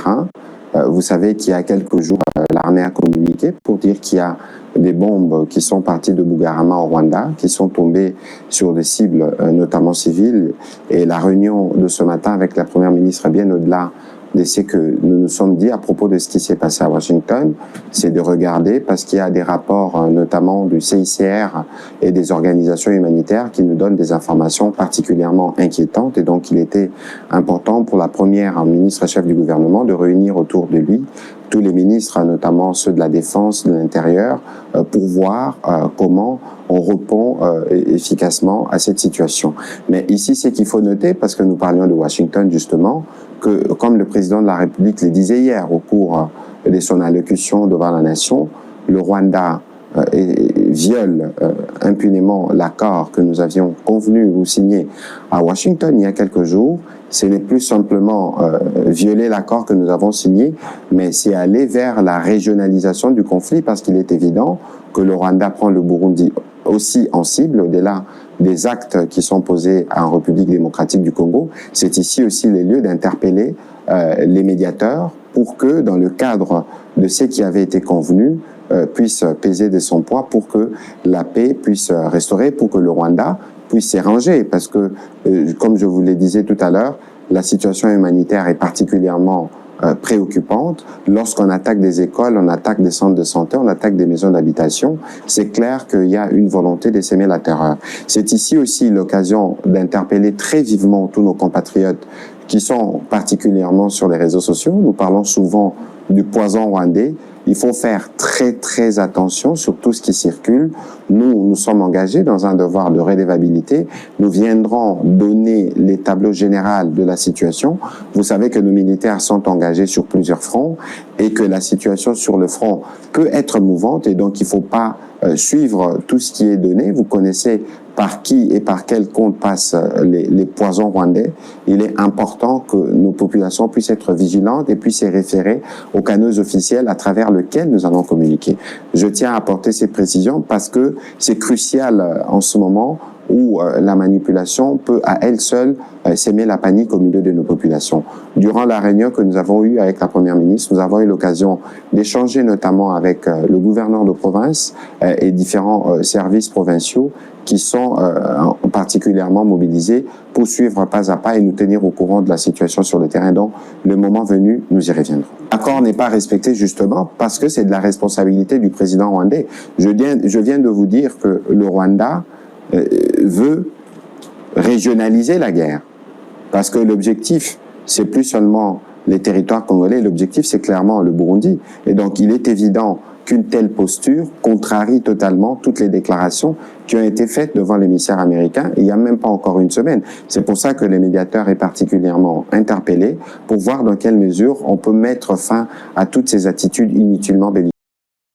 terrain. Vous savez qu'il y a quelques jours, l'armée a communiqué pour dire qu'il y a des bombes qui sont parties de Bugarama au Rwanda, qui sont tombées sur des cibles, notamment civiles. Et la réunion de ce matin avec la Première ministre, bien au-delà de ce que nous nous sommes dit à propos de ce qui s'est passé à Washington, c'est de regarder, parce qu'il y a des rapports, notamment du CICR et des organisations humanitaires, qui nous donnent des informations particulièrement inquiétantes. Et donc, il était important pour la Première ministre chef du gouvernement de réunir autour de lui tous les ministres, notamment ceux de la Défense, de l'Intérieur, pour voir comment on répond efficacement à cette situation. Mais ici, c'est qu'il faut noter, parce que nous parlions de Washington justement, que comme le président de la République le disait hier au cours de son allocution devant la nation, le Rwanda viole impunément l'accord que nous avions convenu ou signé à Washington il y a quelques jours. Ce n'est plus simplement violer l'accord que nous avons signé, mais c'est aller vers la régionalisation du conflit, parce qu'il est évident que le Rwanda prend le Burundi aussi en cible, au-delà des actes qui sont posés en République démocratique du Congo. C'est ici aussi les lieux d'interpeller les médiateurs pour que, dans le cadre de ce qui avait été convenu, puisse peser de son poids pour que la paix puisse restaurer, pour que le Rwanda puisse s'arranger, parce que, comme je vous le disais tout à l'heure, la situation humanitaire est particulièrement préoccupante. Lorsqu'on attaque des écoles, on attaque des centres de santé, on attaque des maisons d'habitation, c'est clair qu'il y a une volonté de s'aimer la terreur. C'est ici aussi l'occasion d'interpeller très vivement tous nos compatriotes qui sont particulièrement sur les réseaux sociaux. Nous parlons souvent du poison rwandais. Il faut faire très attention sur tout ce qui circule. Nous sommes engagés dans un devoir de redevabilité. Nous viendrons donner les tableaux généraux de la situation. Vous savez que nos militaires sont engagés sur plusieurs fronts et que la situation sur le front peut être mouvante, et donc il ne faut pas suivre tout ce qui est donné. Vous connaissez par qui et par quel compte passent les poisons rwandais. Il est important que nos populations puissent être vigilantes et puissent se référer aux canaux officiels à travers lesquels nous allons communiquer. Je tiens à apporter ces précisions parce que c'est crucial en ce moment où la manipulation peut à elle seule s'aimer la panique au milieu de nos populations. Durant la réunion que nous avons eue avec la Première ministre, nous avons eu l'occasion d'échanger notamment avec le gouverneur de province et différents services provinciaux qui sont particulièrement mobilisés pour suivre pas à pas et nous tenir au courant de la situation sur le terrain. Donc, le moment venu, nous y reviendrons. L'accord n'est pas respecté justement parce que c'est de la responsabilité du président rwandais. Je viens de vous dire que le Rwanda veut régionaliser la guerre, parce que l'objectif, c'est plus seulement les territoires congolais, l'objectif, c'est clairement le Burundi. Et donc, il est évident qu'une telle posture contrarie totalement toutes les déclarations qui ont été faites devant l'émissaire américain il n'y a même pas encore une semaine. C'est pour ça que le médiateur est particulièrement interpellé pour voir dans quelle mesure on peut mettre fin à toutes ces attitudes inutilement belliqueuses.